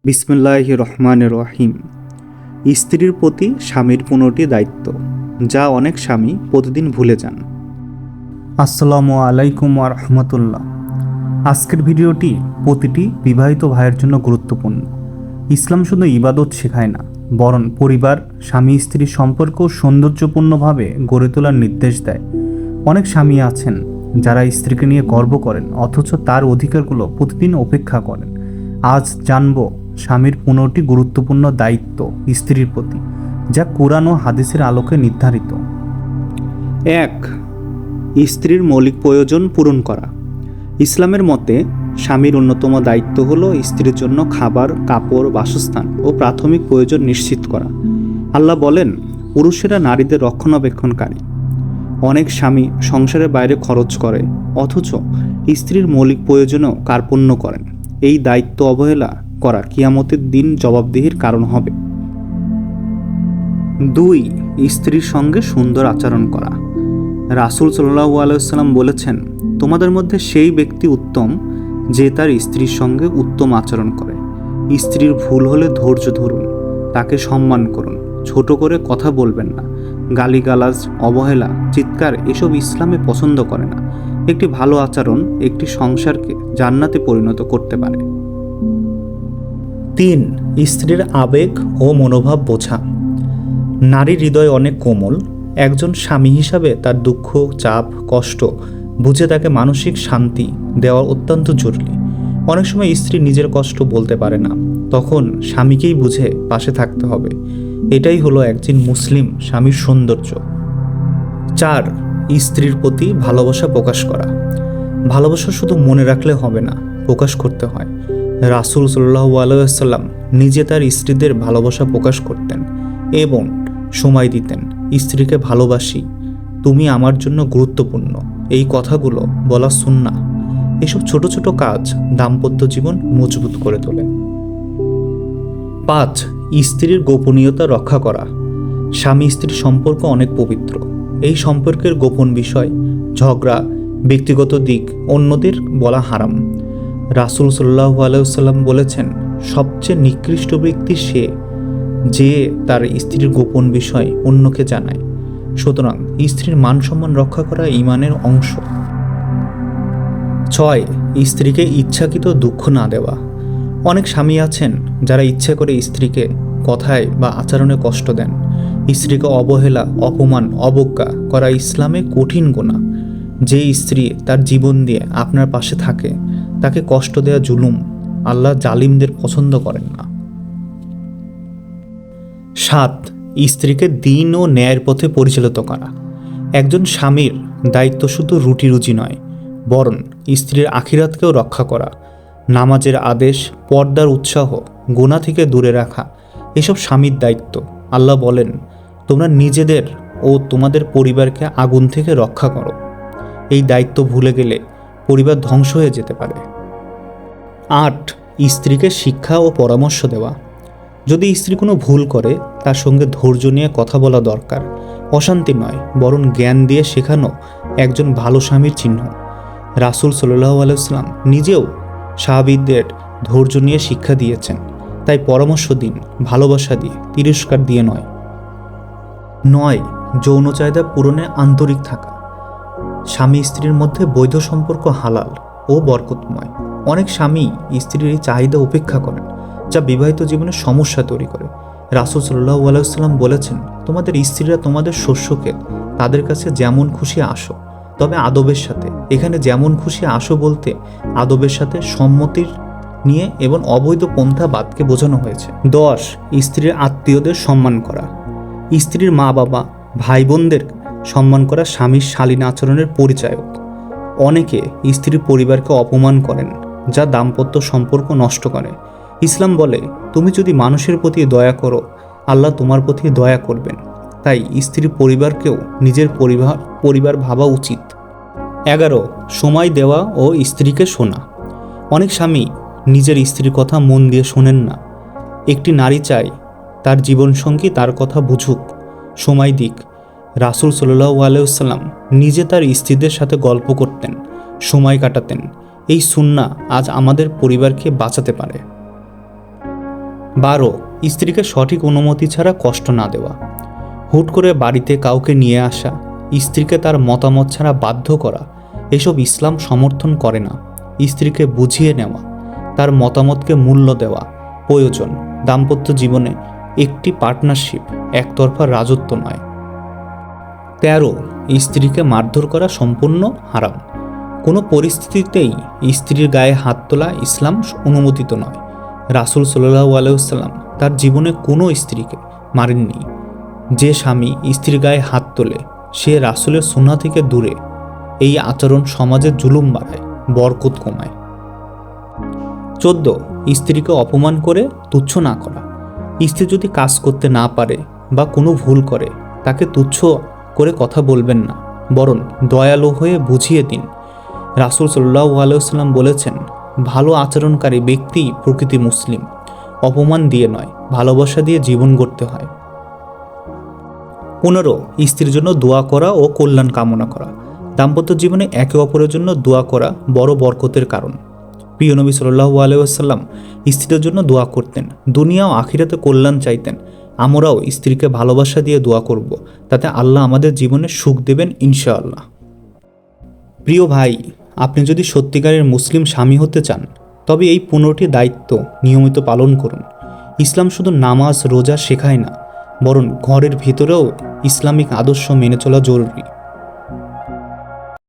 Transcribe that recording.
বিসমিল্লাহির রহমানির রহিম। স্ত্রীর প্রতি স্বামীর 15টি দায়িত্ব, যা অনেক স্বামী প্রতিদিন ভুলে যান। আসসালামু আলাইকুম ওয়া রাহমাতুল্লাহ। আজকের ভিডিওটি প্রতিটি বিবাহিত ভাইয়ের জন্য গুরুত্বপূর্ণ। ইসলাম শুধু ইবাদত শেখায় না, বরং পরিবার, স্বামী স্ত্রীর সম্পর্ক সৌন্দর্যপূর্ণভাবে গড়ে তোলার নির্দেশ দেয়। অনেক স্বামী আছেন যারা স্ত্রীকে নিয়ে গর্ব করেন, অথচ তার অধিকারগুলো প্রতিদিন উপেক্ষা করেন। আজ জানব স্বামীর 15টি গুরুত্বপূর্ণ দায়িত্ব স্ত্রীর প্রতি, যা কোরআন ও হাদিসের আলোকে নির্ধারিত। 1. স্ত্রীর মৌলিক প্রয়োজন পূরণ করা। ইসলামের মতে স্বামীর অন্যতম দায়িত্ব হল স্ত্রীর জন্য খাবার, কাপড়, বাসস্থান ও প্রাথমিক প্রয়োজন নিশ্চিত করা। আল্লাহ বলেন, পুরুষেরা নারীদের রক্ষণাবেক্ষণকারী। অনেক স্বামী সংসারের বাইরে খরচ করে, অথচ স্ত্রীর মৌলিক প্রয়োজনেও কার্পণ্য করেন। এই দায়িত্ব অবহেলা করা কিয়ামতের দিন জবাবদিহির কারণ হবে। 2. স্ত্রীর সঙ্গে সুন্দর আচরণ করা। রাসূল সাল্লাল্লাহু আলাইহি ওয়াসাল্লাম বলেছেন, তোমাদের মধ্যে সেই ব্যক্তি উত্তম যে তার স্ত্রীর সঙ্গে উত্তম আচরণ করে। স্ত্রীর ভুল হলে ধৈর্য ধরুন, তাকে সম্মান করুন, ছোট করে কথা বলবেন না। গালিগালাজ, অবহেলা, চিৎকার এসব ইসলামে পছন্দ করে না। একটি ভালো আচরণ একটি সংসারকে জান্নাতে পরিণত করতে পারে। 3. স্ত্রীর আবেগ ও মনোভাব বোঝা। নারীর হৃদয় অনেক কোমল। একজন স্বামী হিসাবে তার দুঃখ, চাপ, কষ্ট বুঝে তাকে মানসিক শান্তি দেওয়া অত্যন্ত জরুরি। অনেক সময় স্ত্রী নিজের কষ্ট বলতে পারে না, তখন স্বামীকেই বুঝে পাশে থাকতে হবে। এটাই হলো একজন মুসলিম স্বামীর সৌন্দর্য। 4. স্ত্রীর প্রতি ভালোবাসা প্রকাশ করা। ভালোবাসা শুধু মনে রাখলে হবে না, প্রকাশ করতে হয়। রাসূল সাল্লাল্লাহু আলাইহি ওয়াসাল্লাম নিজে তার স্ত্রীদের ভালোবাসা প্রকাশ করতেন এবং সময় দিতেন। স্ত্রীকে ভালোবাসি, তুমি আমার জন্য গুরুত্বপূর্ণ, এই কথাগুলো বলা সুন্নাহ। এসব ছোট ছোট কাজ দাম্পত্য জীবন মজবুত করে তোলে। 5. স্ত্রীর গোপনীয়তা রক্ষা করা। স্বামী স্ত্রীর সম্পর্ক অনেক পবিত্র। এই সম্পর্কের গোপন বিষয়, ঝগড়া, ব্যক্তিগত দিক অন্যদের বলা হারাম। রাসূল সাল্লাল্লাহু আলাইহি ওয়াসাল্লাম বলেছেন, সবচেয়ে নিকৃষ্ট ব্যক্তি সে যে তার স্ত্রীর গোপন বিষয় অন্যকে জানায়। সুতরাং স্ত্রীর মান সম্মান রক্ষা করা ঈমানের অংশ। 6. স্ত্রীকে ইচ্ছাকৃত দুঃখ না দেওয়া। অনেক স্বামী আছেন যারা ইচ্ছে করে স্ত্রীকে কথায় বা আচরণে কষ্ট দেন। স্ত্রীকে অবহেলা, অপমান, অবজ্ঞা করা ইসলামে কঠিন গুনাহ। যে স্ত্রী তার জীবন দিয়ে আপনার পাশে থাকে, তাকে কষ্ট দেওয়া জুলুম। আল্লাহ জালিমদের পছন্দ করেন না। 7. স্ত্রীকে দ্বীন ও ন্যায়ের পথে পরিচালিত করা। একজন স্বামীর দায়িত্ব শুধু রুটি রুজি নয়, বরং স্ত্রীর আখিরাতকেও রক্ষা করা। নামাজের আদেশ, পর্দার উৎসাহ, গুনাহ থেকে দূরে রাখা এসব স্বামীর দায়িত্ব। আল্লাহ বলেন, তোমরা নিজেদের ও তোমাদের পরিবারকে আগুন থেকে রক্ষা করো। এই দায়িত্ব ভুলে গেলে পরিবার ধ্বংস হয়ে যেতে পারে। 8. স্ত্রীকে শিক্ষা ও পরামর্শ দেওয়া। যদি স্ত্রী কোনো ভুল করে, তার সঙ্গে ধৈর্য নিয়ে কথা বলা দরকার। অশান্তি নয়, বরং জ্ঞান দিয়ে শেখানো একজন ভালো স্বামীর চিহ্ন। রাসূল সাল্লাল্লাহু আলাইহি ওয়াসাল্লাম নিজেও সাহাবীদের ধৈর্য নিয়ে শিক্ষা দিয়েছেন। তাই পরামর্শ দিন, ভালোবাসা দিয়ে, তিরস্কার দিয়ে নয়। 9. যৌন চাহিদা পূরণে আন্তরিক থাকা। স্বামী স্ত্রীর মধ্যে বৈধ সম্পর্ক হালাল ও বরকতময়। অনেক স্বামী স্ত্রীর এই চাহিদা উপেক্ষা করেন, যা বিবাহিত জীবনে সমস্যা তৈরি করে। রাসূল সাল্লাল্লাহু আলাইহি ওয়াসাল্লাম বলেছেন, তোমাদের স্ত্রীরা তোমাদের শস্যক্ষেত, তাদের কাছে যেমন খুশি আসো, তবে আদবের সাথে। এখানে যেমন খুশি আসো বলতে আদবের সাথে সম্মতির নিয়ে এবং অবৈধ পন্থা বাদকে বোঝানো হয়েছে। 10. স্ত্রীর আত্মীয়দের সম্মান করা। স্ত্রীর মা বাবা, ভাই বোনদের সম্মান করা স্বামীর শালীন আচরণের পরিচায়ক। অনেকে স্ত্রীর পরিবারকে অপমান করেন, যা দাম্পত্য সম্পর্ক নষ্ট করে। ইসলাম বলে, তুমি যদি মানুষের প্রতি দয়া করো, আল্লাহ তোমার প্রতি দয়া করবেন। তাই স্ত্রীর পরিবারকেও নিজের পরিবার ভাবা উচিত। 11. সময় দেওয়া ও স্ত্রীকে শোনা। অনেক স্বামী নিজের স্ত্রীর কথা মন দিয়ে শোনেন না। একটি নারী চায় তার জীবনসঙ্গী তার কথা বুঝুক, সময় দিক। রাসূল সাল্লাল্লাহু আলাইহি ওয়াসাল্লাম নিজে তার স্ত্রীদের সাথে গল্প করতেন, সময় কাটাতেন। এই সুন্নাহ আজ আমাদের পরিবারকে বাঁচাতে পারে। 12 স্ত্রীকে সঠিক অনুমতি ছাড়া কষ্ট না দেওয়া। হুট করে বাড়িতে কাউকে নিয়ে আসা, স্ত্রীকে তার মতামত ছাড়া বাধ্য করা, এসব ইসলাম সমর্থন করে না। স্ত্রীকে বুঝিয়ে নেওয়া, তার মতামতকে মূল্য দেওয়া প্রয়োজন। দাম্পত্য জীবনে একটি পার্টনারশিপ, একতরফা রাজত্ব নয়। 13 স্ত্রীকে মারধর করা সম্পূর্ণ হারাম। কোনো পরিস্থিতিতেই স্ত্রীর গায়ে হাত তোলা ইসলাম অনুমোদিত নয়। রাসূল সাল্লাল্লাহু আলাইহি ওয়াসাল্লাম তার জীবনে কোনো স্ত্রীকে মারেননি। যে স্বামী স্ত্রীর গায়ে হাত তোলে সে রাসূলের সুন্নাহ থেকে দূরে। এই আচরণ সমাজে জুলুম বাড়ায়, বরকত কমায়। 14 স্ত্রীকে অপমান করে তুচ্ছ না করা। স্ত্রী যদি কাজ করতে না পারে বা কোনো ভুল করে তাকে তুচ্ছ করে কথা বলবেন না, বরং দয়ালু হয়ে বুঝিয়ে দিন। রাসূল সাল্লাল্লাহু আলাইহি ওয়াসাল্লাম বলেছেন, ভালো আচরণকারী ব্যক্তি প্রকৃতি মুসলিম। অপমান দিয়ে নয়, ভালোবাসা দিয়ে জীবন গড়তে হয়। 15 স্ত্রীর জন্য দোয়া করা ও কল্যাণ কামনা করা। দাম্পত্য জীবনে একে অপরের জন্য দোয়া করা বড় বরকতের কারণ। প্রিয় নবী সাল্লাল্লাহু আলাইহি ওয়াসাল্লাম স্ত্রীদের জন্য দোয়া করতেন, দুনিয়া ও আখিরাতে কল্যাণ চাইতেন। আমরাও স্ত্রীকে ভালোবাসা দিয়ে দোয়া করব, তাতে আল্লাহ আমাদের জীবনে সুখ দেবেন ইনশাআল্লাহ। প্রিয় ভাই, আপনি যদি সত্যিকারের মুসলিম স্বামী হতে চান তবে এই 15টি দায়িত্ব নিয়মিত পালন করুন। ইসলাম শুধু নামাজ রোজা শেখায় না, বরং ঘরের ভেতরেও ইসলামিক আদর্শ মেনে চলা জরুরি।